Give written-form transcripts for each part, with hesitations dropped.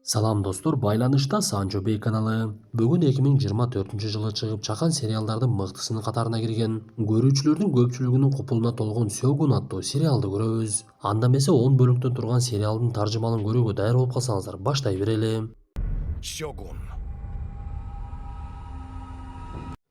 Салам достор, байланышта Санчо Бей каналы. Бүгін 2024 жылы чыгып чакан сериалдардын мыктысынын катарына кирген, көрүүчүлөрдүн көпчүлүгүнүн купулуна толгон Сёгун аттуу сериалды көрөбүз. Анда эмесе 10 бөлүктөн турган сериалдын таржымалын көрүүгө даяр болуп калсаңыздар, баштай берели. Сёгун.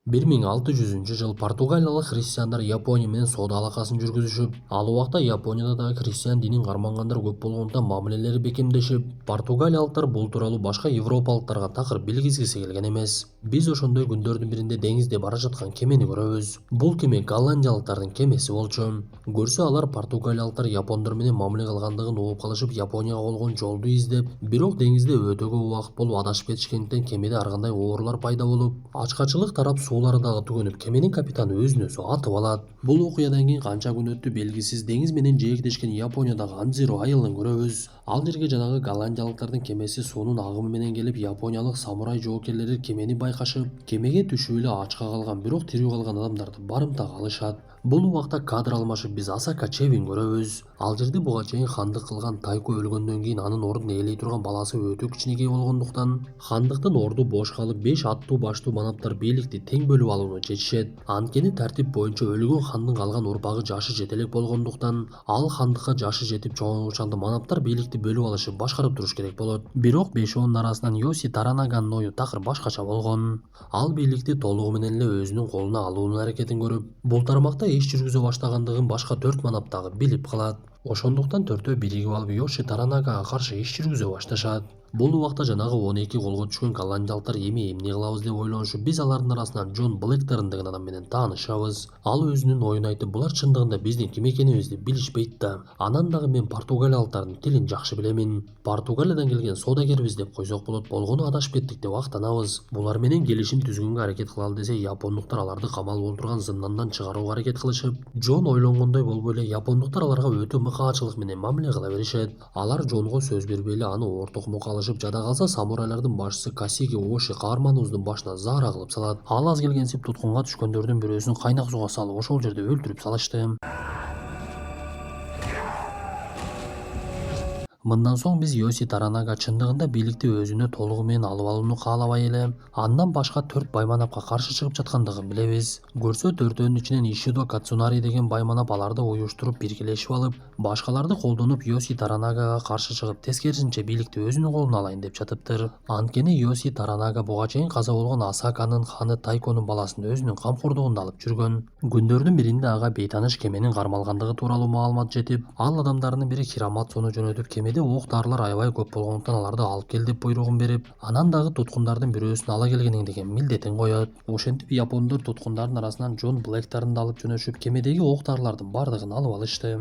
1600 жыл Португалиялык христиандар Япония менен соода алакасын жүргүзүшүп, ал убакта Японияда дагы христиан динин кармангандар көп болгондуктан мамилелери бекемдешип, португалиялыктар бул тууралуу башка европалыктарга такыр билгизгиси келген эмес. Биз ошондой күндөрдүн биринде деңизде бара жаткан кемени көрөбүз. Бул кеме голландиялыктардын кемеси болчу. Көрсө алар португалиялыктар япондор менен мамиле кылгандыгын угуп калышып, Японияга болгон жолду издеп, бирок деңизде өтө көп убакыт болуп адашып кетишкендиктен кемеде ар кандай оорулар пайда болуп, ачкачылык тарап суулары дагы түгөнүп, кеменин капитаны өзүн өзү атып алат. Бул окуядан кийин канча күн өттү белгисиз деңиз менен жээктешкен Япониядагы Анзиро айылын көрөбүз. Ал жерге жанагы голландиялыктардын кемеси суунун агымы менен келип, япониялык самурай жоокерлери кемени байкашып, кемеге түшүп эле ачка калган, бирок тирүү калган адамдарды барымтага алышат. Бул убакта кадр алмашып биз Асака Чебин көрөбүз. Ал жерде буга чейин хандык кылган Тайко өлгөндөн кийин анын ордун ээлей турган баласы өтө кичинекей болгондуктан, хандыктын орду бош калып, 5 аттуу баштуу манаптар бийликти тең бөлүп алууну чечишет. Анткени тартип боюнча өлгөн хандын калган урпагы жашы жете элек болгондуктан, ал хандыкка жашы жетип чоңойгучу манаптар бийликти бөлүп алышып башкарып туруш керек болот. Бирок бешоонун арасынан Йоси Таранаганын ою такыр башкача болгон. Ал бийликти толугу менен эле өзүнүн колуна алуунун аракетин көрүп, бул тармакта иш жүргүзө баштагандыгын башка 4 манап дагы билип калат. Ошондуктан төртөө биригип алып Йоши Таранагага каршы иш жүргүзө башташат. Бул убакта жанагы 12 колго түшкөн голландиялыктар эмне кылабыз деп ойлонушуп, биз алардын арасынан Джон Блэкторн деген адам менен таанышабыз. Ал өзүнүн оюн айтып, булар чындыгында биздин ким экенибизди билишпейт да. Анан дагы мен португалиялыктардын тилин жакшы билемин. Португалиядан келген соодагербиз деп койсок болот, болгону адашып кеттик деп актанабыз. Булар менен келишим түзгөнгө аракет кылалы десе, япондуктар аларды камалып отурган зындандан чыгарууга аракет кылышып, Джон ойлонгондой болбой эле япондуктар аларга өтө мыкаачылык менен мамиле кыла беришет. Алар Джонго сөз бербей эле аны ортокмок алышып, жада калса самурайлардын башчысы Касиги Оши каарманыбыздын башына заара кылып салат. Ал аз келгенсип туткунга түшкөндөрдүн бирөөсүн кайнак сууга салып, ошол жерде өлтүрүп салышты. Мындан соң биз Йоси Таранага чындыгында бийликти өзүнө толугу менен алып алууну каалабай эле, андан башка 4 байманапка каршы чыгып жаткандыгын билебиз. Көрсө төртөөнүн ичинен Ишидо Кацунари деген байманап аларды уюштуруп биргелешип алып, башкаларды колдонуп Йоси Таранагага каршы чыгып, тескерисинче бийликти өзүнүн колуна алайын деп жатыптыр. Анткени Йоси Таранага буга чейин каза болгон Асаканын ханы Тайконун баласын өзүнүн камкордугунда алып жүргөн. Күндөрдүн биринде ага бейтаныш кеменин кармалгандыгы тууралуу маалымат жетип, ал адамдарынын бири Хираматсуну жөнөтүп, кемеде ок-дарылар аябай көп болгондуктан аларды алып кел деп буйругун берип, анан дагы туткундардын бирөөсүн ала келгениң деген милдетин коет. Ошентип япондор туткундардын арасынан Джон Блэкторнду алып жөнөшүп, кемедеги ок-дарылардын бардыгын алып алышты.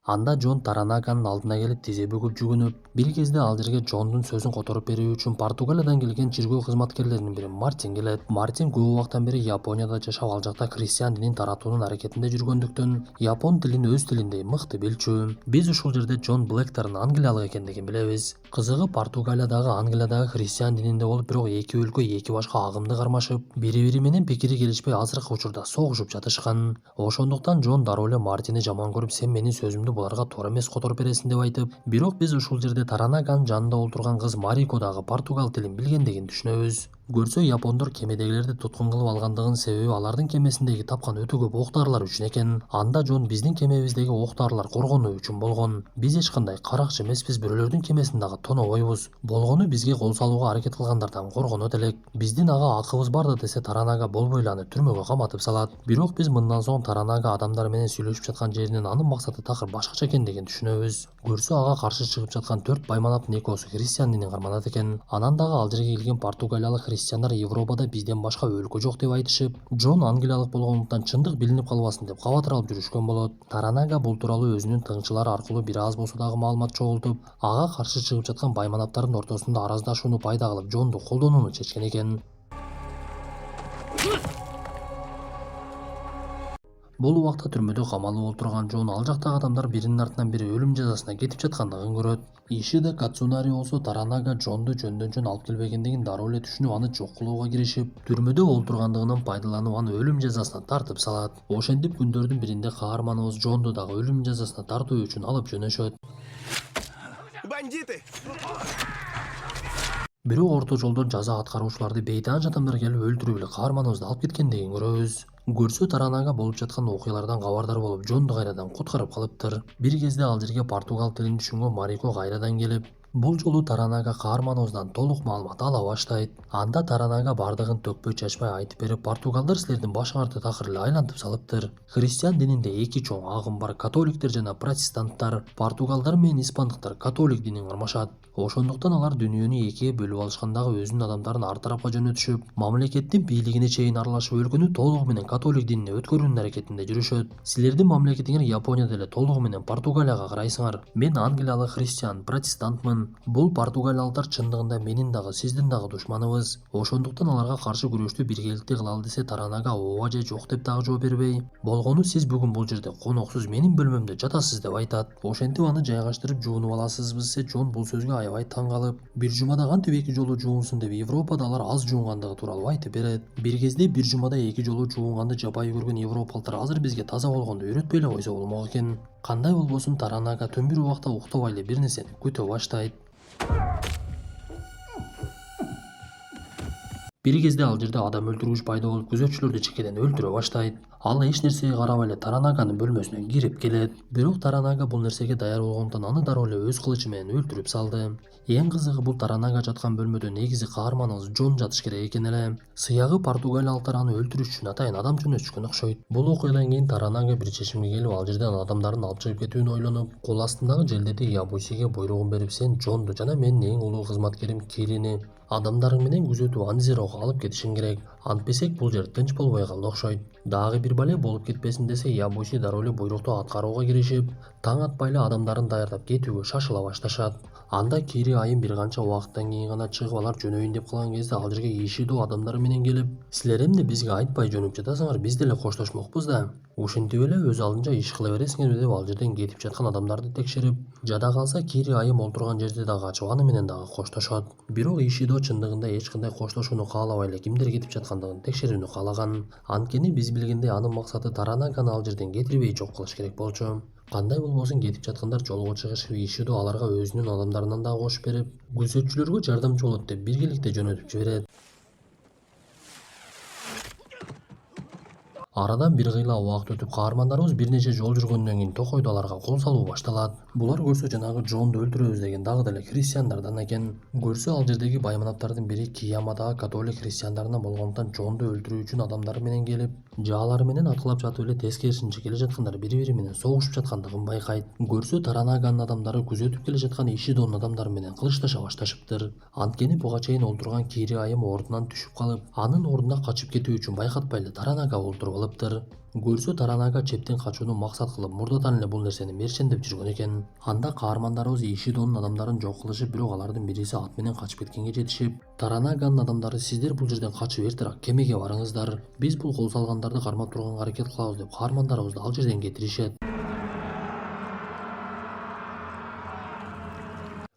Анда Джон Таранаганын алдына келип тизе бүгүп жүгүнүп, бир кезде ал жерге Джондун сөзүн которуп берүү үчүн Португалиядан келген чиркөө кызматкерлеринин бири Мартин келет. Мартин көп убактан бери Японияда жашап, ал жакта христиан динин таратуунун аракетинде жүргөндүктөн, япон тилин өз тилиндей мыкты билчү. Биз ушул жерде Джон Блэкторн англиялык экендигин билебиз. Кызыгы Португалиядагы Англиядагы христиан дининде болуп, бирок эки өлкө эки башка агымды кармашып, бири-бири менен пикири келишпей азыркы учурда согушуп жатышкан. Ошондуктан Джон дароо эле Мартини жаман көрүп, сен менин сөзүмдү буларга туура эмес которуп бересиң деп айтып, бирок биз ушул жерде Таранаганын жанында отурган кыз Марико дагы португал тилин билгендигин түшүнөбүз. Көрсө япондор кемедегилерди туткун кылып алгандыгынын себеби алардын кемесиндеги тапкан өтө көп ок-дарылар үчүн экен. Анда Джон биздин кемебиздеги ок-дарылар коргонуу үчүн болгон. Биз эч кандай каракчы эмеспиз, бирөөлөрдүн кемесин дагы тонобойбуз. Болгону бизге кол салууга аракет кылгандардан коргонот элек. Биздин ага акыбыз бар да десе, Таранага болбой эле аны түрмөгө каматып салат. Бирок биз мындан соң Таранага адамдар менен сүйлөшүп жаткан жеринен анын максаты такыр башкача экендигин түшүнөбүз. Көрсө ага каршы чыгып жаткан 4 байманаптын экөөсү христиан динин карманат экен. Анан дагы ал жерге келген португалиялык христиандар Европада бизден башка өлкө жок деп айтышып, Джон англиялык болгондуктан чындык билинип калбасын деп кабатыралып жүрүшкөн болот. Таранага бул тууралуу өзүнүн тыңчылары аркылуу бир аз болсо дагы маалымат чогултуп, ага каршы чыгып жаткан байманаптардын ортосунда араздашууну пайда кылып, Джонду колдонууну чечкен экен. Бул убакта түрмөдө камалып отурган Джон ал жактагы адамдар биринин артынан бири өлүм жазасына кетип жаткандыгын көрөт. Ишида Кацунари болсо Таранага Джонду жөндөн алып келбегендигин дароо эле түшүнүп аны жок кылууга киришип, түрмөдө олтургандыгынан пайдаланып аны өлүм жазасына тартып салат. Ошентип күндөрдүн биринде каарманыбыз Джонду дагы өлүм жазасына тартуу үчүн алып жөнөшөт. Бандиты! Бирок орто жолдо жаза аткаруучуларды бейтааныш адамдар келип өлтүрүп эле каарманыбызды алып кеткендигин көрөбүз. Көрсө Таранага болуп жаткан окуялардан кабардар болуп, Джонду кайрадан куткарып калыптыр. Бир кезде ал жерге португал тилин түшүнгөн Марико кайрадан келип, бул жолу Таранага каарманыбыздан толук маалымат ала баштайт. Анда Таранага бардыгын төкпөй чачпай айтып берип, португалдар силердин башыңарды такыр эле айлантып салыптыр. Христиан дининде эки чоң агым бар: католиктер жана протестанттар. Португалдар менен испандыктар католик динин кармашат. Ошондуктан алар дүйнөнү экиге бөлүп алышкандагы өзүнүн адамдарын ар тарапка жөнөтүшүп, мамлекеттин бийлигине чейин аралашып, өлкөнү толугу менен католик динине өткөрүүнүн аракетинде жүрүшөт. Силердин мамлекетиңер Японияда эле толугу менен Португалияга карайсыңар. Мен англиялык христиан, протестантмын. Бул португалиялыктар чындыгында менин дагы, сиздин дагы душманыбыз. Ошондуктан аларга каршы күрөштү биргеликте кылалы десе, Таранага ооба же жок деп дагы жооп бербей, болгону сиз бүгүн бул жерде коноксуз менин бөлмөмдө жатасыз деп айтат. Ошентип аны жайгаштырып жуунуп аласызбы десе, Джон бул сөзгө аябай таң калып, бир жумада кантип эки жолу жуунсун деп Европада алар аз жуунгандыгы тууралуу айтып берет. Бир кезде бир жумада эки жолу жуунганды жапайы көргөн европалыктар азыр бизге таза болгонду үйрөтпөй эле койсо болмок экен. Кандай болбосун, Таранага түн бир убакта уктабай эле бир нерсени күтө баштайт. Бир кезде ал жерде адам өлтүргүч пайда болуп, күзөтчүлөрдү чекеден өлтүрө баштайт. Ал эч нерсеге карабай эле Таранаганын бөлмөсүнө кирип келет. Бирок Таранага бул нерсеге даяр болгондуктан аны дароо эле өз кылычы менен өлтүрүп салды. Эң кызыгы, бул Таранага жаткан бөлмөдө негизи каарманыбыз Джон жатыш керек экен эле. Сыягы португалиялыктар аны өлтүрүш үчүн атайын адам жөнөтүшкөн окшойт. Бул окуядан кийин Таранага бир чечимге келип, ал жерден адамдарын алып чыгып кетүүнү ойлонуп, кол астындагы желдети Ябусиге буйругун берип, сен Джонду жана менин эң улуу кызматкерим Кирини адамдарың менен күзөтүү Анзирого алып кетишиң керек. Антпесек бул жер тынч болбой калды окшойт. Дагы бир бале болуп кетпесин десе, Ябуси дароо эле буйрукту аткарууга киришип, таң атпай эле адамдарын даярдап кетүүгө шашыла башташат. Анда Кири айым бир канча убакыттан кийин гана чыгып, алар жөнөйүн деп калган кезде ал жерге Ишидо адамдары менен келип, силер эмне бизге айтпай жөнөп жатасыңар, биз деле коштошмокпуз да. Ушинтип эле өз алдынча иш кыла бересиңерби деп ал жерден кетип жаткан адамдарды текшерип, жада калса Кири айым олтурган жерди дагы ачып, аны менен дагы коштошот. Бирок Ишидо чындыгында эч кандай коштошууну каалабай эле кимдер кетип жаткандыгын текшерүүнү каалаган. Анткени биз билгендей анын максаты Таранаганы ал жерден кетирбей жок кылыш керек болчу. Кандай болбосун, кетип жаткандар жолго чыгышып, Ишидо аларга өзүнүн адамдарынан дагы кошуп берип, күзөтчүлөргө жардамчы болот деп биргеликте жөнөтүп жиберет. Арадан бир кыйла убакыт өтүп, каармандарыбыз бир нече жол жүргөндөн кийин токойдо аларга кол салуу башталат. Булар көрсө жанагы Джонду өлтүрөбүз деген дагы деле христиандардан экен. Көрсө ал жердеги байманаптардын бири Киямадагы католик христиандарынан болгондуктан Джонду өлтүрүү үчүн адамдары менен келип, жаалары менен аткылап жатып эле тескерисинче келе жаткандар бири-бири менен согушуп жаткандыгын байкайт. Көрсө Таранаганын адамдары күзөтүп келе жаткан Ишидонун адамдары менен кылычташа башташыптыр. Анткени буга чейин олтурган Кири айым ордунан түшүп калып, анын ордуна качып кетүү үчүн байкатпай эле Таранага олтуруп алыптыр. Көрсө Таранага чептен качууну максат кылып, мурдадан эле бул нерсени мерчендеп жүргөн экен. Анда каармандарыбыз Ишидонун адамдарын жок кылышып, бирок алардын бириси ат менен качып кеткенге жетишип, Таранаганын адамдары сиздер бул жерден качып эртерээк кемеге барыңыздар, биз бул кол салгандарды кармап турганга аракет кылабыз деп каармандарыбызды ал жерден кетиришет.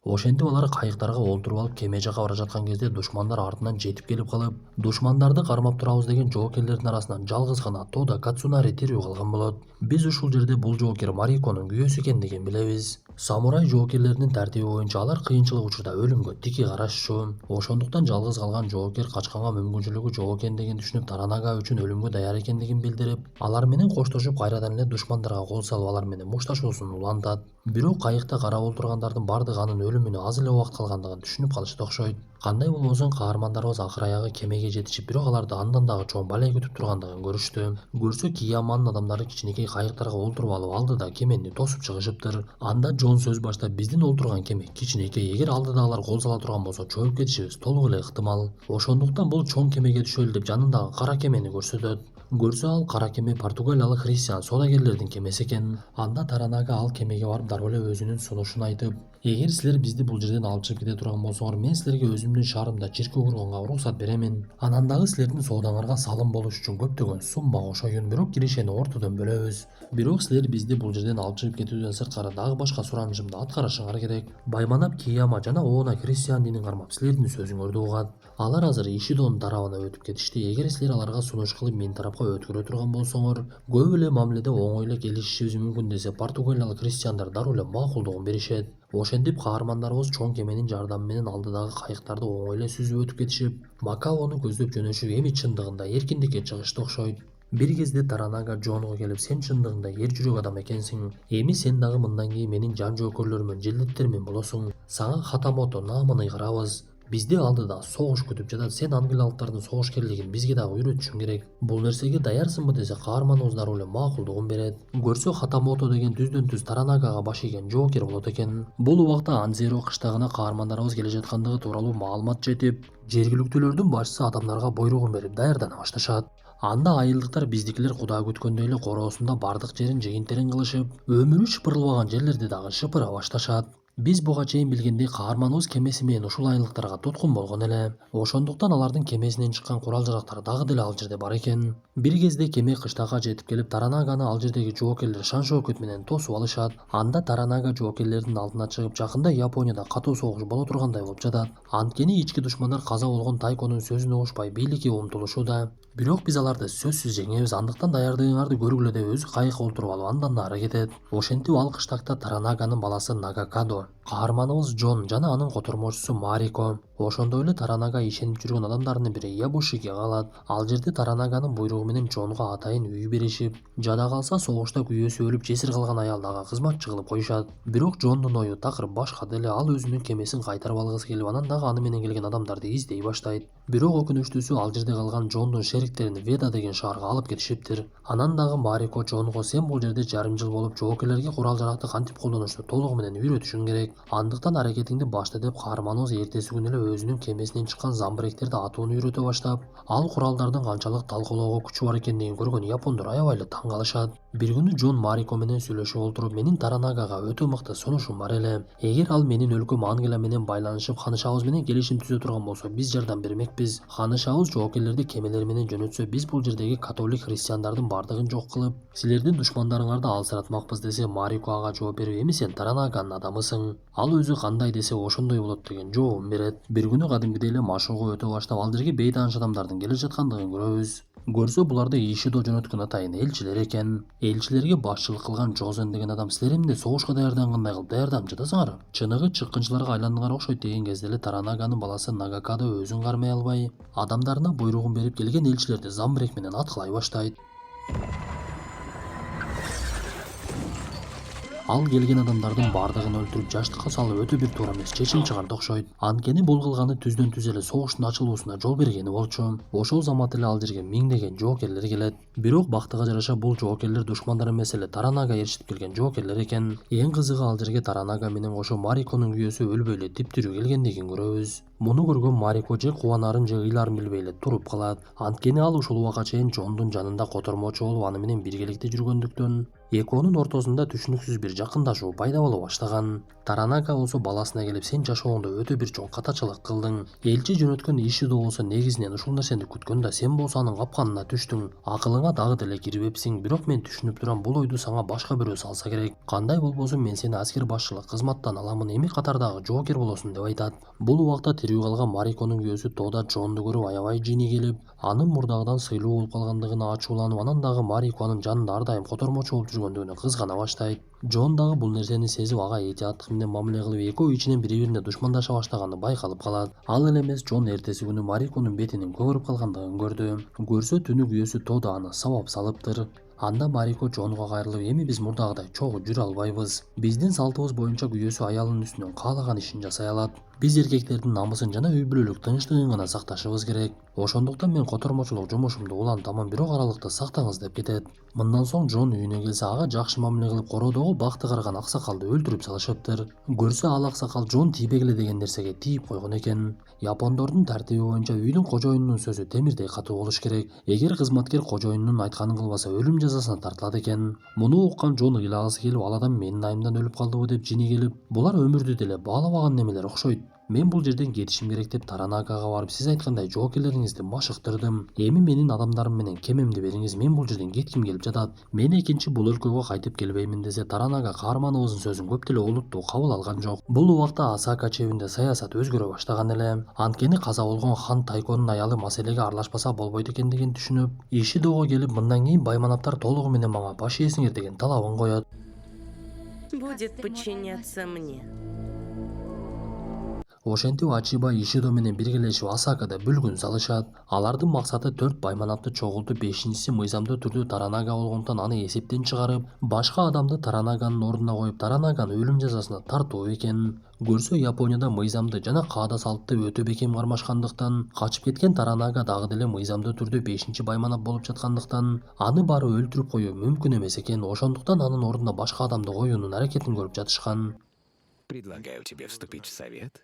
Ошентип алар кайыктарга олтуруп алып кеме жака бара жаткан кезде душмандар артынан жетип келип калып, душмандарды кармап турабыз деген жоокерлердин арасынан жалгыз гана Тода Кацунари тирүү калган болот. Биз ушул жерде бул жоокер Мариконун күйөөсү экендигин билебиз. Самурай жоокерлеринин тартиби боюнча алар кыйынчылык учурда өлүмгө тики карашчу. Ошондуктан жалгыз калган жоокер качканга мүмкүнчүлүгү жок экендигин түшүнүп, Таранага үчүн өлүмгө даяр экендигин билдирип, алар менен коштошуп кайрадан эле душмандарга кол салып, алар менен мушташуусун улантат. Бирок кайыкта карап олтургандардын бардыгы анын өлүмүнө аз эле убакыт калгандыгын түшүнүп калышты окшойт. Кандай болбосун, каармандарыбыз акыр аягы кемеге жетишип, бирок аларды андан дагы чоң бале күтүп тургандыгын көрүштү. Көрсө Кияманын адамдары кичинекей кайыктарга олтуруп алып, алдыда кемени тосуп чыгышыптыр. Анда Джон сөз баштап, биздин олтурган кеме кичинекей, эгер алдыдагылар кол сала турган болсо чоюп кетишибиз толук эле ыктымал. Ошондуктан бул чоң кемеге түшөлү деп жанындагы кара кемени көрсөтөт. Көрсө ал кара кеме португалиялык христиан соодагерлердин кемеси экен. Анда Таранага ал кемеге барып дароо эле өзүнүн сунушун айтып, эгер силер бизди бул жерден алып чыгып кете турган болсоңор, мен силерге өзүмдүн шаарымда чиркөө курганга уруксат беремин. Анан дагы силердин соодаңарга салым болуш үчүн көптөгөн сумма кошоюн, бирок киришени ортодон бөлөбүз. Бирок силер бизди бул жерден алып чыгып кетүүдөн сырткары дагы башка суранышымды аткарышыңар керек. Байманап Кияма жана Оона христиан динин кармап силердин сөзүңөрдү угат. Алар азыр Ишидонун тарабына өтүп кетишти. Эгер силер аларга сунуш кылып мен тарапка өткөрө турган болсоңор, көп эле мамиледе оңой эле келишишибиз мүмкүн десе, португалиялык христиандар дароо эле макулдугун беришет. Ошентип каармандарыбыз чоң кеменин жардамы менен алдыдагы кайыктарды оңой эле сүзүп өтүп кетишип, Макаону көздөп жөнөшүп, эми чындыгында эркиндикке чыгышты окшойт. Бир кезде Таранага Джонго келип, сен чындыгында эр жүрөк адам экенсиң. Эми сен дагы мындан кийин менин жан жөөкөрлөрүмөн, желдеттеримин болосуң. Сага Хатамото наамын ыйгарабыз. Бизди алдыда согуш күтүп жатат. Сен англиялыктардын согушкерлигин бизге дагы үйрөтүшүң керек. Бул нерсеге даярсыңбы десе, каарманыбыз дароо эле макулдугун берет. Көрсө Хатамото деген түздөн түз Таранагага баш ийген жоокер болот экен. Бул убакта Анзеро кыштагына каармандарыбыз келе жаткандыгы тууралуу маалымат жетип, жергиликтүүлөрдүн башчысы адамдарга буйругун берип даярдана башташат. Анда айылдыктар биздикилер куда күткөндөй эле короосунда бардык жерин жыйынтерин кылышып, өмүрү шыпырылбаган жерлерди дагы шыпыра башташат. Биз буга чейин билгендей каарманыбыз кемеси менен ушул айылдыктарга туткун болгон эле. Ошондуктан алардын кемесинен чыккан курал-жарактар дагы деле ал жерде бар экен. Бир кезде кеме кыштакка жетип келип, Таранаганы ал жердеги жоокерлер шан-шоокөт менен тосуп алышат. Анда Таранага жоокерлердин алдына чыгып, жакында Японияда катуу согуш боло тургандай болуп жатат. Анткени ички душмандар каза болгон Тайконун сөзүн угушпай бийликке умтулушууда. Бирок биз аларды сөзсүз жеңебиз, андыктан даярдыгыңарды көргүлө деп өзү кайыкка олтуруп алып андан нары кетет. Ошентип ал кыштакта Таранаганын баласы Нагакадо, каарманыбыз Джон жана анын котормочусу Марико, ошондой эле Таранага ишенип жүргөн адамдардын бири Ябушиге калат. Ал жерде Таранаганын буйругу менен Джонго атайын үй беришип, жада калса согушта күйөөсү өлүп жесир калган аялдага кызматчы кылып коюшат. Бирок Джондун ою такыр башка деле. Ал өзүнүн кемесин кайтарып алгысы келип, анан дагы аны менен келген адамдарды издей баштайт. Бирок өкүнүчтүүсү, ал жерде калган Джондун шериктерин Веда деген шаарга алып кетишиптир. Анан дагы Марико Джонго, сен бул жерде жарым жыл болуп, жоокерлерге курал-жаракты кантип колдонушту толугу менен үйрөтүшүң керек. Андыктан аракетиңди башта деп каарманыбыз эртеси күнү эле өзүнүн кемесинен чыккан замбиректерди атууну үйрөтө баштап, ал куралдардын канчалык талкалоого күчү бар экендигин көргөн япондор аябай эле таң калышат. Бир күнү Джон Марико менен сүйлөшүп олтуруп, менин Таранагага өтө мыкты сунушум бар эле. Эгер ал менин өлкөм Англия менен байланышып, ханышабыз менен келишим түзө турган болсо, биз жардам бермекпиз. Ханышабыз жоокерлерди кемелер менен жөнөтсө, биз бул жердеги католик христиандардын бардыгын жок кылып, силердин душмандарыңарды алсыратмакпыз десе, Марико ага жооп берип, эми сен Таранаганын адамысың. Ал өзү кандай десе ошондой болот деген жообун берет. Бир күнү кадимкидей эле машыгуу өтө баштап, ал жерге бейтааныш адамдардын келе жаткандыгын көрөбүз. Көрсө буларды Ишидо жөнөткөн атайын элчилер экен. Элчилерге башчылык кылган Жозен деген адам, силер эмне согушка даярдангандай кылып даярданып жатасыңар? Чыныгы чыккынчыларга айландыңар окшойт деген кезде эле Таранаганын баласы Нагакадо өзүн кармай албай, адамдарына буйругун берип, келген элчилерди замбирек менен аткылай баштайт. Ал келген адамдардын бардыгын өлтүрүп, жаштыкка салып өтө бир туура эмес чечим чыгарды окшойт. Анткени бул кылганы түздөн түз эле согуштун ачылуусуна жол бергени болчу. Ошол замат эле ал жерге миңдеген жоокерлер келет. Бирок бактыга жараша бул жоокерлер душмандар эмес эле, Таранага ээрчитип келген жоокерлер экен. Эң кызыгы, ал жерге Таранага менен кошо Мариконун күйөөсү өлбөй эле типтирүү келгендигин көрөбүз. Муну көргөн Марико же кубанарын же ыйларын билбей эле туруп калат. Анткени ал ушул убакка чейин Джондун жанында котормочу болуп, аны менен биргеликте жүргөндүктөн экөөнүн ортосунда түшүнүксүз бир жакындашуу пайда боло баштаган. Таранага болсо баласына келип, сен жашооңдо өтө бир чоң катачылык кылдың. Элчи жөнөткөн Ишидо болсо негизинен ушул нерсени күткөн да, сен болсо анын капканына түштүң. Акылыңа дагы деле кирбепсиң. Бирок мен түшүнүп турам, бул ойду сага башка бирөө салса керек. Кандай болбосун, мен сени аскер башчылык кызматтан аламын, эми катардагы жоокер болосуң деп айтат. Бул убакта тирүү калган Мариконун күйөөсү Тода Джонду көрүп аябай жини келип, анын мурдагыдан сыйлуу болуп калгандыгына ачууланып, анан дагы Марико анын жанында ар дайым котормочу болуп жүргөндүгүнө кызгана баштайт. Джон дагы бул нерсени сезип, ага этияттык менен мамиле кылып, экөө ичинен бири-бирине душмандаша баштаганы байкалып калат. Ал эле эмес, Джон эртеси күнү Мариконун бетинин көгөрүп калгандыгын көрдү. Көрсө түнү күйөөсү Тода аны сабап салыптыр. Анда Марико Джонго кайрылып, эми биз мурдагыдай чогуу жүрө албайбыз. Биздин салтыбыз боюнча күйөөсү аялынын үстүнөн каалаган ишин жасай алат. Биз эркектердин намысын жана үй бүлөлүк тынчтыгын гана сакташыбыз керек. Ошондуктан мен котормочулук жумушумду улам тамам бирок аралыкта сактаңыз деп кетет. Мындан соң Джон үйүнө келсе ага жакшы мамиле кылып короодогу бакты караган аксакалды өлтүрүп салышыптыр. Көрсө ал аксакал Джон тийбегиле деген нерсеге тийип койгон экен. Япондордун тартиби боюнча үйдүн кожоюнунун сөзү темирдей катуу болуш керек. Эгер кызматкер кожоюнунун айтканын кылбаса өлүм жазасына тартылат экен. Муну уккан Джон ыйлагысы келип ал адам менин айымдан өлүп калдыбы деп жини келип, булар өмүрдү деле баалабаган немелер окшойт. Мен бул жерден кетишим керек деп Таранагага барып сиз айткандай жоокерлериңизди машыктырдым. Эми менин адамдарым менен кемемди бериңиз, мен бул жерден кетким келип жатат. Мен экинчи бул өлкөгө кайтып келбеймин десе, Таранага каарманыбыздын сөзүн көп деле олуттуу кабыл алган жок. Бул убакта Осака чебинде саясат өзгөрө баштаган эле. Анткени каза болгон хан Тайконун аялы маселеге аралашпаса болбойт экендигин түшүнүп, Ишидого келип мындан кийин байманаптар толугу менен мага баш ийесиңер деген талабын коет. Будет подчиняться мне. Ошентип Ачиба Ишидо менен биргелешип Осакада бүлгүн салышат. Алардын максаты 4 байманапты чогултуп, 5-си мыйзамдуу түрдө Таранага болгондон аны эсептен чыгарып, башка адамды Таранаганын ордуна коюп, Таранаганы өлүм жазасына тартуу экен. Көрсө Японияда мыйзамды жана каада салтты өтө бекем кармашкандыктан, качып кеткен Таранага дагы деле мыйзамдуу түрдө 5-чи байманап болуп жаткандыктан, аны бары өлтүрүп коюу мүмкүн эмес экен. Ошондуктан анын ордуна башка адамды коюунун аракетин көрүп жатышкан. Предлагаю тебе вступить в совет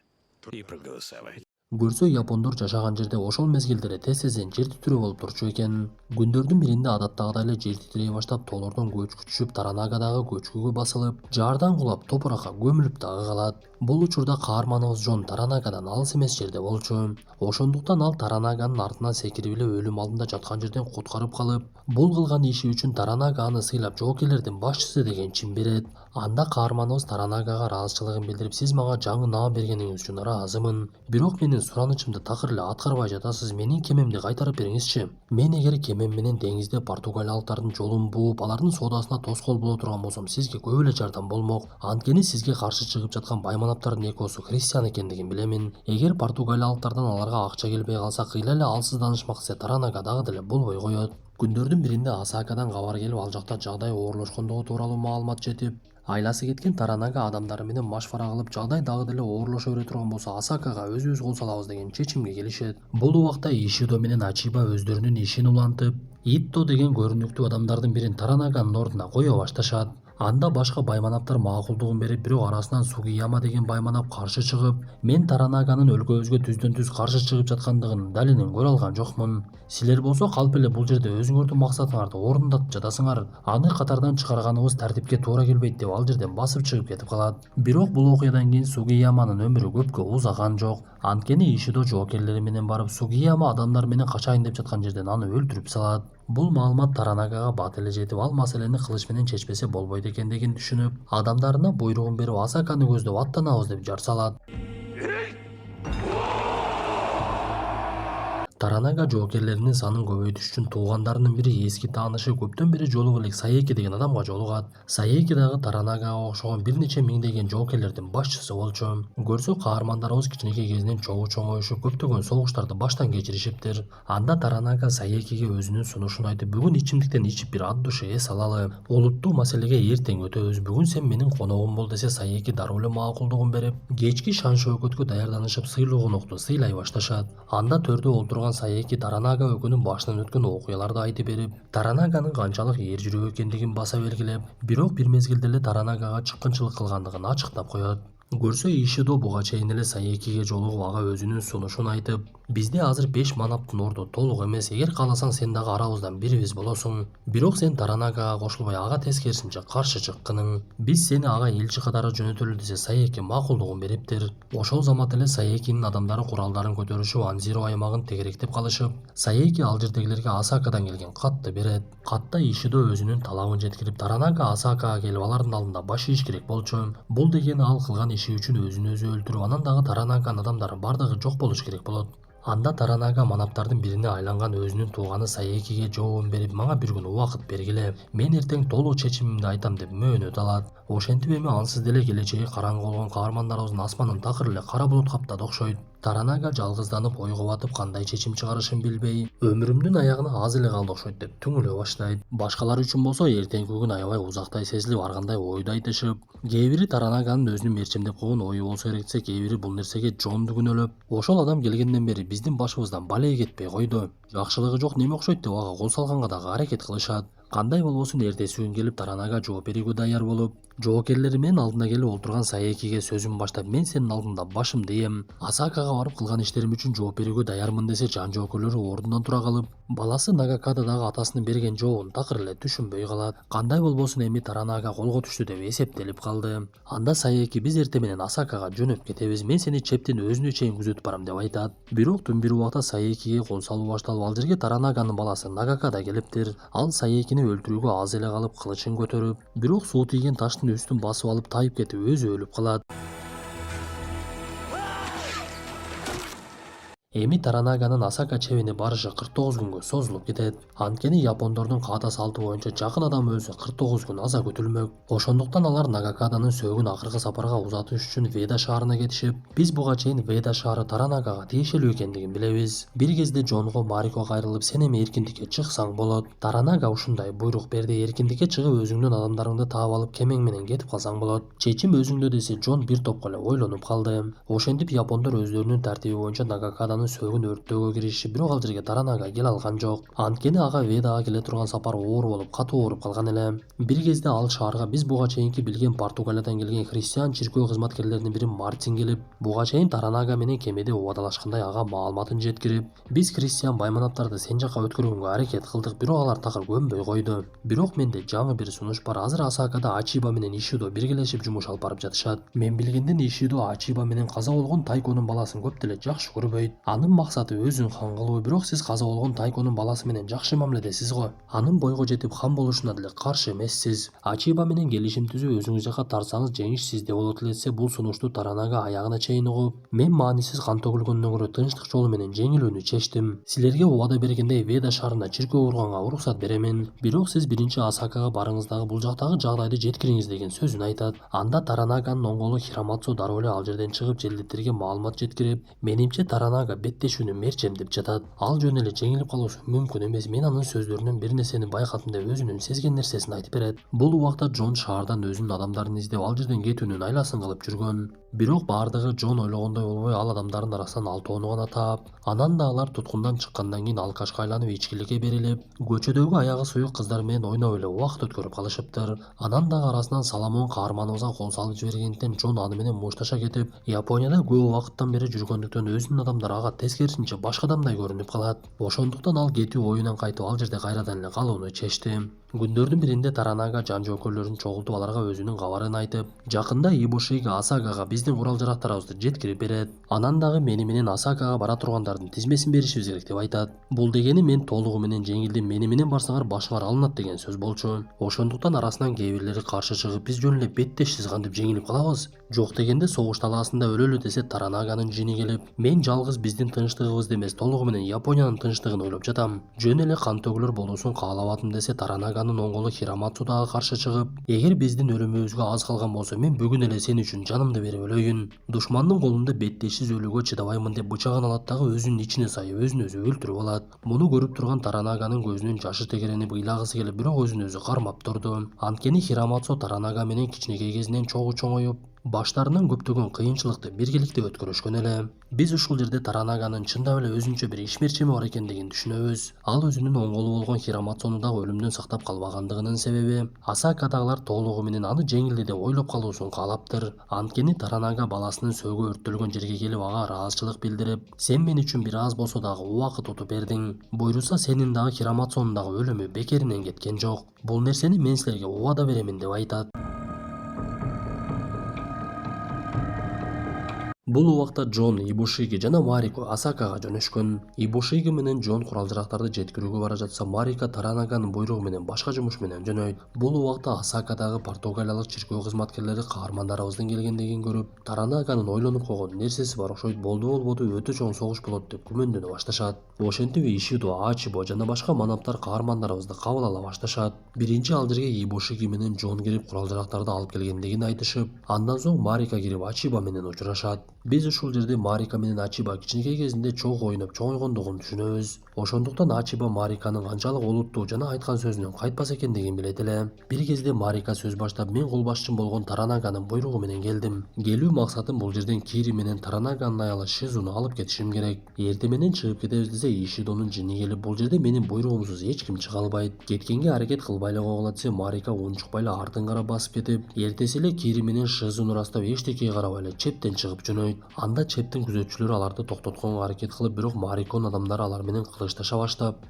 и проголосовать. Көрсө япондор жашаган жерде ошол мезгилдери тез-тезден жер титирөө болуп турчу экен. Күндөрдүн биринде адаттагыдай эле жер титирей баштап, тоолордон көчкү түшүп, Таранагадагы көчкүгө басылып, жаардан кулап, топуракка көмүлүп дагы калат. Бул учурда каарманыбыз Джон Таранагадан алыс эмес жерде болчу. Ошондуктан ал Таранаганын артынан секирип эле өлүм алдында жаткан жерден куткарып калып, бул кылган иши үчүн Таранага аны сыйлап жоокерлердин башчысы деген чин берет. Анда каарманыбыз Таранагага ыраазычылыгын билдирип, сиз мага жаңы наам бергениңиз үчүн ыраазымын. Бирок менин суранычымды такыр эле аткарбай жатасыз, менин кемемди кайтарып бериңизчи. Мен эгер кемем менен деңизде португалиялыктардын жолун бууп, алардын соодасына тоскоол боло турган болсом, сизге көп эле жардам болмок. Анткени сизге каршы чыгып жаткан байманаптардын экөөсү христиан экендигин билемин. Эгер португалиялыктардан аларга акча келбей калса, кыйла эле алсызданышмак десе, Таранага дагы деле болбой коет. Күндөрдүн биринде Осакадан кабар келип, ал жакта жагдай оорлошкондугу тууралуу маалымат жетип, айласы кеткен Таранага адамдары менен машвара кылып, жагдай дагы деле оорлошо бере турган болсо, Осакага өзүбүз кол салабыз деген чечимге келишет. Бул убакта Ишидо менен Ачиба өздөрүнүн ишин улантып, Итто деген көрүнүктүү адамдардын бирин Таранаганын ордуна кое башташат. Анда башка байманаптар макулдугун берип, бирок арасынан Сугияма деген байманап каршы чыгып, мен Таранаганын өлкөбүзгө түздөн-түз каршы чыгып жаткандыгынын далилин көрө алган жокмун. Силер болсо калп эле бул жерде өзүңөрдүн максатыңарды орундатып жатасыңар. Аны катардан чыгарганыбыз тартипке туура келбейт деп ал жерден басып чыгып кетип калат. Бирок бул окуядан кийин Сугияманын өмүрү көпкө узаган жок. Анткени Ишидо жоокерлери менен барып, Сугияма адамдар менен качайын деп жаткан жерден аны өлтүрүп салат. Бул маалымат Таранагага бат эле жетип, ал маселени кылыч менен чечпесе болбойт экендигин түшүнүп, адамдарына буйругун берип, Осаканы көздөп аттанабыз деп жар салат. Таранага жоокерлеринин санын көбөйтүш үчүн туугандарынын бири эски таанышы, көптөн бери жолугу элек Саеки деген адамга жолугат. Саеки дагы Таранагага окшогон бир нече миңдеген жоокерлердин башчысы болчу. Көрсө каармандарыбыз кичинекей кезинен чогуу чоңоюшуп, көптөгөн согуштарды баштан кечиришиптир. Анда Таранага Саекиге өзүнүн сунушун айтып, бүгүн ичимдиктен ичип бир ат душу эс алалы. Олуттуу маселеге эртең өтөбүз. Бүгүн сен менин коногум бол десе, Саеки дароо эле макулдугун берип, кечки шан шөкөткө даярданышып, сыйлуу конокту сыйлай башташат. Анда төрдө олтурган Саеки Таранага өкүнүн башынан өткөн окуяларды айтып берип, Таранаганын канчалык эр жүрөк экендигин баса белгилеп, бирок бир мезгилде эле Таранагага чыккынчылык кылгандыгын ачыктап коет. Көрсө Ишидо буга чейин эле Саекиге жолугуп, ага өзүнүн сунушун айтып, бизде азыр 5 манаптын орду толук эмес, эгер кааласаң сен дагы арабыздан бирибиз болосуң. Бирок сен Таранагага кошулбай, ага тескерисинче каршы чыккының. Биз сени ага элчи катары жөнөтөлү десе, Саеки макулдугун бериптир. Ошол замат эле Саекинин адамдары куралдарын көтөрүшүп, Анзиро аймагын тегеректеп калышып, Саеки ал жердегилерге Осакадан келген катты берет. Катта Ишидо өзүнүн талабын жеткирип, Таранага Осакага келип алардын алдында баш ийиш керек болчу. Бул дегени ал кылган иши үчүн өзүн өзү өлтүрүп, анан дагы Таранаганын адамдары бардыгы жок болуш керек болот. Анда Таранага манаптардын бирине айланган өзүнүн тууганы Саекиге жообун берип, мага бир күн убакыт бергиле, мен эртең толук чечимимди айтам деп мөөнөт алат. Ошентип эми ансыз деле келечеги караңгы болгон каармандарыбыздын асманын такыр эле кара булут каптады окшойт. Таранага жалгызданып ойго батып кандай чечим чыгарышын билбей, өмүрүмдүн аягына аз эле калды окшойт деп түңүлө баштайт. Башкалар үчүн болсо эртеңки күн аябай узактай сезилип, ар кандай ойду айтышып, кээ бири Таранаганын өзүнүн мерчемдеп койгон ою болсо керек десе, кээ бири бул нерсеге Джонду күнөөлөп, ошол адам келгенден бери биздин башыбыздан балей кетпей койду. Жакшылыгы жок неме окшойт деп ага кол салганга дагы аракет кылышат. Кандай болбосун эртеси күн келип Таранага жооп берүүгө даяр болуп, жоокерлери менин алдына келип отурган Саекиге сөзүн баштап, мен сенин алдыңда башымды ийем. Асакага барып кылган иштерим үчүн жооп берүүгө даярмын десе, жан жоокерлери ордунан тура калып, баласы Нагакада дагы атасынын берген жообун такыр эле түшүнбөй калат. Кандай болбосун эми Таранага колго түштү деп эсептелип калды. Анда Саеки биз эртең менен Асакага жөнөп кетебиз, мен сени чептин өзүнө чейин күзөтүп барам деп айтат. Бирок түн бир убакта Саекиге кол салуу башталып, ал жерге Таранаганын баласы Нагакада келиптир. Ал Саекини өлтүрүүгө аз эле калып кылычын көтөрүп, бирок суу тийген таштын үстүн басып алып тайып кетип өзү өлүп калат. Эми Таранаганын Асака чебине барышы 49 күнгө созулуп кетет. Анткени япондордун каада салты боюнча жакын адам өлсө 49 күн аза күтүлмөк. Ошондуктан алар Нагакаданын сөөгүн акыркы сапарга узатыш үчүн Веда шаарына кетишип, биз буга чейин Веда шаары Таранагага тиешелүү экендигин билебиз. Бир кезде Джонго Марико кайрылып, сен эми эркиндикке чыксаң болот. Таранага ушундай буйрук берди, эркиндикке чыгып өзүңдүн адамдарыңды таап алып кемең менен кетип калсаң болот. Чечим өзүңдө десе, Джон бир топко эле ойлонуп калды. Ошентип япондор өздөрүнүн тартиби боюнча Нагакаданын сөөгүн өрттөөгө киришиши, бирок ал жерге Таранага келе алган жок. Анткени ага Ведага келе турган сапар оор болуп, катуу ооруп калган эле. Бир кезде ал шаарга биз буга чейинки билген Португалиядан келген христиан чиркөө кызматкерлеринин бири Мартин келип, буга чейин Таранага менен кемеде убадалашкандай ага маалыматын жеткирип, биз христиан байманаптарды сен жакка өткөргөнгө аракет кылдык, бирок алар такыр көнбөй койду. Бирок менде жаңы бир сунуш бар. Азыр Асакада Ачиба менен Ишидо биргелешип жумуш алып барып жатышат. Мен билгенден Ишидо Ачиба менен каза болгон Тайконун баласын көп деле жакшы көрбөйт. Анын максаты өзүн хан кылуу, бирок сиз каза болгон Тайконун баласы менен жакшы мамиледесиз го. Анын бойго жетип хан болушуна деле каршы эмессиз. Ачиба менен келишим түзүп өзүңүз жака тартсаңыз жеңиш сизде болот эле десе, бул сунушту Таранага аягына чейин угуп, мен маанисиз кан төгүлгөндөн көрө тынчтык жолу менен жеңилүүнү чечтим. Силерге убада бергендей Веда шаарына чиркөө курганга уруксат беремин. Бирок сиз биринчи Асакага барыңыз дагы бул жактагы жагдайды жеткириңиз деген сөзүн айтат. Анда Таранаганын оңголу Хирамацу дароо эле ал жерден чыгып желдеттерге маалымат жеткирип, менимче Таранага беттешүүнү мерчемдеп жатат. Ал жөн эле жеңилип калуусу мүмкүн эмес. Мен анын сөздөрүнөн бир нерсени байкадым деп өзүнүн сезген нерсесин айтып берет. Бул убакта Джон шаардан өзүнүн адамдарын издеп ал жерден кетүүнүн айласын кылып жүргөн. Бирок бардыгы Джон ойлогондой болбой, ал адамдардын арасынан алтоону гана таап, анан да алар туткундан чыккандан кийин алкашка айланып ичкиликке берилип, көчөдөгү аягы суюк кыздар менен ойноп эле убакыт өткөрүп калышыптыр. Анан дагы арасынан Соломон каарманыбызга кол салып жибергендиктен Джон аны менен мушташа кетип, Японияда көп убакыттан бери жүргөндүктөн өзүнүн адамдары ага тескерисинче башка адамдай көрүнүп калат. Ошондуктан ал кетүү оюнан кайтып ал жерде кайрадан эле калууну чечти. Күндөрдүн биринде Таранага жан жоокерлөрүн чогултуп аларга өзүнүн кабарын айтып, жакында Ибушиги Асакага биздин курал жарактарыбызды жеткирип берет. Анан дагы мени менен Асакага бара тургандардын тизмесин беришибиз керек деп айтат. Бул дегени мен толугу менен жеңилдим, мени менен барсаңар башыңар алынат деген сөз болчу. Ошондуктан арасынан кээ бирлери каршы чыгып, биз жөн эле беттешсиз кантип жеңилип калабыз? Жок дегенде согуш талаасында өлөлү десе, Таранаганын жини келип, мен жалгыз биздин тынчтыгыбызды эмес, толугу менен Япониянын тынчтыгын ойлоп жатам. Жөн эле кан төгүлөр болуусун каалабадым десе, Таранаганын оңголу Хирамацу дагы каршы чыгып, эгер биздин өлүмүбүзгө аз калган болсо, мен бүгүн эле сен үчүн жанымды берип өлөйүн. Душмандын колунда беттешсиз өлүүгө чыдабаймын деп бычагын алат дагы өзүнүн ичине сайып өзүн өзү өлтүрүп алат. Муну көрүп турган Таранаганын көзүнүн жашы тегеренип ыйлагысы келип, бирок өзүн өзү кармап турду. Анткени Хирамацу Таранага менен кичинекей кезинен чогуу чоңоюп, баштарынан көптөгөн кыйынчылыкты биргеликте өткөрүшкөн эле. Биз ушул жерде Таранаганын чындап эле өзүнчө бир ишмерчеми бар экендигин түшүнөбүз. Ал өзүнүн оңголу болгон Хирамацуну дагы өлүмдөн сактап калбагандыгынын себеби Асакадагылар толугу менен аны жеңилди деп ойлоп калуусун каалаптыр. Анткени Таранага баласынын сөөгү өрттөлгөн жерге келип ага ыраазычылык билдирип, сен мен үчүн бир аз болсо дагы убакыт утуп бердиң. Буйруса сенин дагы Хирамацунун дагы өлүмү бекеринен кеткен жок. Бул нерсени мен силерге убада беремин деп айтат. Бул убакта Джон, Ибушиги жана Марико Асакага жөнөшкөн. Ибушиги менен Джон курал жарактарды жеткирүүгө бара жатса, Марика Таранаганын буйругу менен башка жумуш менен жөнөйт. Бул убакта Асакадагы португалиялык чиркөө кызматкерлери каармандарыбыздын келгендигин көрүп, Таранаганын ойлонуп койгон нерсеси бар окшойт, болду өтө чоң согуш болот деп күмөндөнө башташат. Ошентип Ишидо, Ачибо жана башка манаптар каармандарыбызды кабыл ала башташат. Биринчи ал жерге Ибушиги менен Джон кирип курал жарактарды алып келгендигин айтышып, андан соң Марика кирип Ачиба менен учурашат. Биз ушул жерде Марика менен Ачиба кичинекей кезинде чогуу ойноп чоңойгондугун түшүнөбүз. Ошондуктан Ачиба Мариканын канчалык олуттуу жана айткан сөзүнөн кайтпас экендигин билет эле. Бир кезде Марика сөз баштап, мен кол башчым болгон Таранаганын буйругу менен келдим. Келүү максатым бул жерден Кири менен Таранаганын аялы Шизуну алып кетишим керек. Эртең менен чыгып кетебиз десе Ишидонун жини келип, бул жерде менин буйругумсуз эч ким чыга албайт. Кеткенге аракет кылбай эле койгула десе Марика унчукпай эле артын карап басып кетип, эртеси эле Кири менен Шизуну ырастап эчтекеге карабай эле чептен чыгып жөнөйт. Анда чептин күзөтчүлөрү аларды токтотконго аракет кылып, бирок Мариконун адамдары алар менен кылышташа баштап,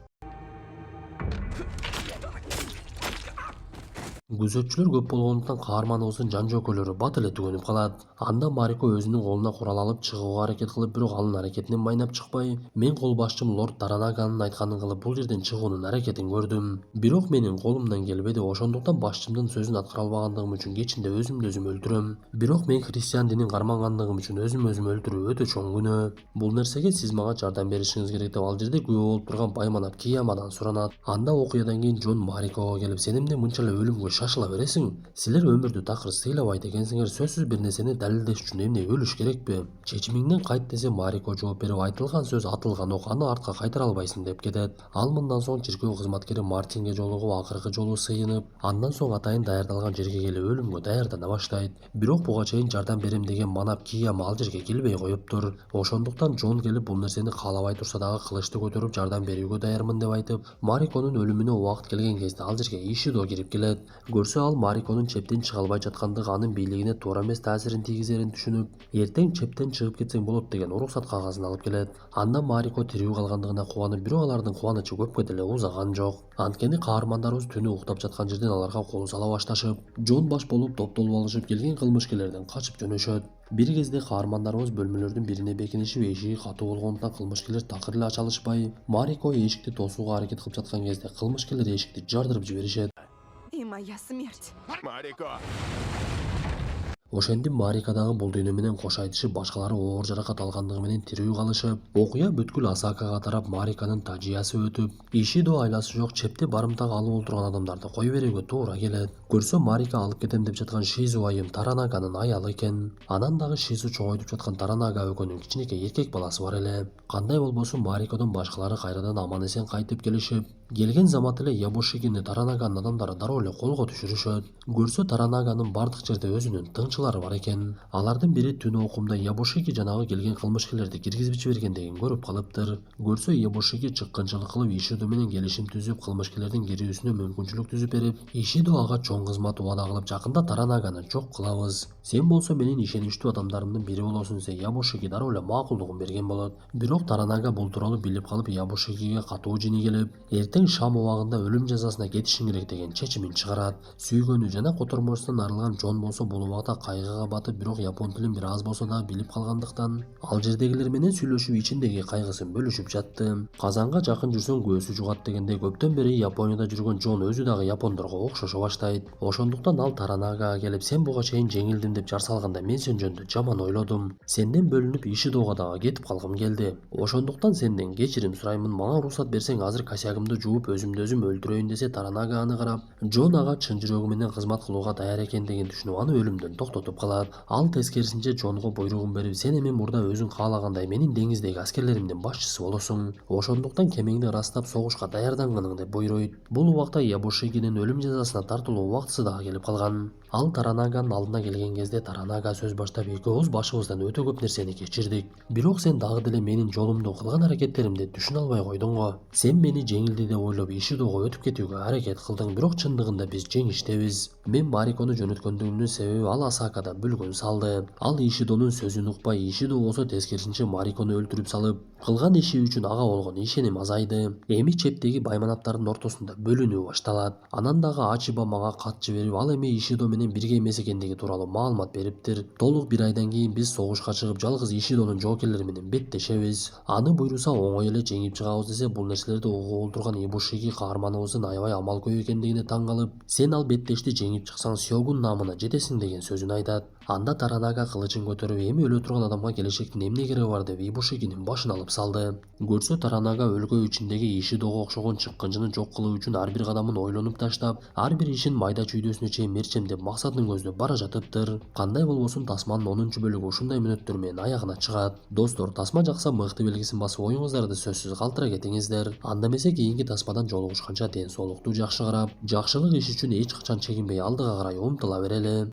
күзөтчүлөр көп болгондуктан каарманыбыздын жан жөөкөлөрү бат эле түгөнүп калат. Анда Марико өзүнүн колуна курал алып чыгууга аракет кылып, бирок анын аракетинен майнап чыкпай, мен кол башчым лорд Таранаганын айтканын кылып бул жерден чыгуунун аракетин көрдүм. Бирок менин колумдан келбеди. Ошондуктан башчымдын сөзүн аткара албагандыгым үчүн кечинде өзүмдү өзүм өлтүрөм. Бирок мен христиан динин кармангандыгым үчүн өзүм өлтүрүү өтө чоң күнөө. Бул нерсеге сиз мага жардам беришиңиз керек деп ал жерде күбө болуп турган Байманап Киямадан суранат. Анда окуядан кийин Джон Марикого келип, сен эмне мынча эле өлүмгө шашыла бересиң? Силер өмүрдү такыр сыйлабайт экенсиңер, сөзсүз бир нерсени далилдеш үчүн эмне өлүш керекпи? Чечимиңден кайт десе Марико жооп берип, айтылган сөз атылган ок, аны артка кайтара албайсың деп кетет. Ал мындан соң чиркөө кызматкери Мартинге жолугуп, акыркы жолу сыйынып, андан соң атайын даярдалган жерге келип өлүмгө даярдана баштайт. Бирок буга чейин жардам берем деген Манап Кияма ал жерге келбей коюптур. Ошондуктан Джон келип бул нерсени каалабай турса дагы кылычты көтөрүп жардам берүүгө даярмын деп айтып, Мариконун өлүмүнө убакыт келген кезде ал жерге Ишидо кирип келет. Көрсө ал Мариконун чептен чыга албай жаткандыгы анын бийлигине туура эмес таасирин тийгизерин түшүнүп, эртең чептен чыгып кетсең болот деген уруксат кагазын алып келет. Анда Марико тирүү калгандыгына кубанып, бирок алардын кубанычы көпкө деле узаган жок. Анткени каармандарыбыз түнү уктап жаткан жерден аларга кол сала башташып, жон баш болуп топтолуп алышып, келген кылмышкерлерден качып жөнөшөт. Бир кезде каармандарыбыз бөлмөлөрдүн бирине бекинишип, эшиги катуу болгондуктан кылмышкерлер такыр эле ача алышпай, Марико эшикти тосууга аракет кылып жаткан кезде кылмышкерлер эшикти жардырып жиберишет. И моя смерть. Марико! Ошентип Марика дагы бул дүйнө менен кош айтышып, башкалары оор жаракат алгандыгы менен тирүү калышып, окуя бүткүл Асакага тарап, Мариканын тажиясы өтүп, Ишидо айласы жок чепте барымтак алып олтурган адамдарды кое берүүгө туура келет. Көрсө Марика алып кетем деп жаткан Шизу айым Таранаганын аялы экен. Анан дагы Шизу чогойтуп жаткан Таранага өкөнүн кичинекей эркек баласы бар эле. Кандай болбосун Марикодон башкалары кайрадан аман эсен кайтып келишип, келген замат эле Ябошигини Таранаганын адамдары дароо эле колго түшүрүшөт. Көрсө Таранаганын бардык жерде өзүнүн тыңчылары бар экен. Алардын бири түнү окумда Ябошиги жанагы келген кылмышкерлерди киргизип жибергендигин көрүп калыптыр. Көрсө Ябошиги чыккынчылык кылып Ишидо менен келишим түзүп, кылмышкерлердин кирүүсүнө мүмкүнчүлүк түзүп берип, Ишидо ага чоң кызмат убада кылып, жакында Таранаганы жок кылабыз. Сен болсо менин ишеничтүү адамдарымдын бири болосуң десе, Ябошиги дароо эле макулдугун берген болот. Бирок Таранага бул тууралуу билип калып, Ябошигиге катуу жини келип, эртең шам убагында өлүм жазасына кетишиң керек деген чечимин чыгарат. Сүйгөнү жана котормосунан арылган Джон болсо бул убакта кайгыга батып, бирок япон тилин бир аз болсо да билип калгандыктан ал жердегилер менен сүйлөшүп ичиндеги кайгысын бөлүшүп жатты. Казанга жакын жүрсөң көзү жугат дегендей, көптөн бери Японияда жүргөн Джон өзү дагы япондорго окшошо баштайт. Ошондуктан ал Таранагага келип, сен буга чейин жеңилдим деп жар салганда мен сен жөнүндө жаман ойлодум. Сенден бөлүнүп Ишидого дагы кетип калгым келди. Ошондуктан сенден кечирим сураймын, мага уруксат берсең азыр косягымды жууп өзүмдү өзүм өлтүрөйүн десе, Таранага аны карап, Джон ага чын жүрөгү менен кызмат кылууга даяр экендигин түшүнүп, аны өлүмдөн токтотуп калат. Ал тескерисинче Джонго буйругун берип, сен эми мурда өзүң каалагандай менин деңиздеги аскерлеримдин башчысы болосуң. Ошондуктан кемеңди ырастап согушка даярдангының деп буйруйт. Бул убакта Ябошигинин өлүм жазасына тартылуу убактысы дагы келип калган. Ал Таранаганын алдына келген кезде Таранага сөз баштап, экөөбүз башыбыздан өтө көп нерсени кечирдик. Бирок сен дагы деле менин жолумду, кылган аракеттеримди түшүнө албай койдуң го. Сен мени жеңилди деп ойлоп Ишидого өтүп кетүүгө аракет кылдың, бирок чындыгында биз жеңиштебиз. Мен Марикону жөнөткөндүгүмдүн себеби ал Асакада бүлгүн салды. Ал Ишидонун сөзүн укпай, Ишидо болсо тескерисинче Марикону өлтүрүп салып, кылган иши үчүн ага болгон ишеним азайды. Эми чептеги байманаптардын ортосунда бөлүнүү башталат. Анан дагы Ачиба мага кат жиберип, ал эми Ишидо менен бирге эмес экендиги тууралуу маалымат бериптир. Толук бир айдан кийин биз согушка чыгып, жалгыз Ишидонун жоокерлери менен беттешебиз. Аны буйруса оңой эле жеңип чыгабыз десе, бул нерселерди угуп олтурган Ибушиги каарманыбыздын аябай амал көп экендигине таң калып, сен ал беттешти жеңип чыксаң Сёгун наамына жетесиң деген сөзүн айтат. Анда Таранага кылычын көтөрүп эми өлө турган адамга келечектин эмне кереги бар деп Ибушигинин башын алып салды. Көрсө Таранага өлкө ичиндеги Ишидого окшогон чыккынчыны жок кылуу үчүн ар бир кадамын ойлонуп таштап, ар бир ишин майда чүйдөсүнө чейин мерчемдеп максатын көздөп бара жатыптыр. Кандай болбосун тасманын 10-бөлүгү ушундай мүнөттөр менен аягына чыгат. Достор, тасма жакса мыкты белгисин басып оюңуздарды сөзсүз калтыра кетиңиздер. Анда эмесе кийинки тасмадан жолугушканча ден соолукту жакшы карап, жакшылык иш үчүн эч качан чегинбей алдыга карай умтула берели.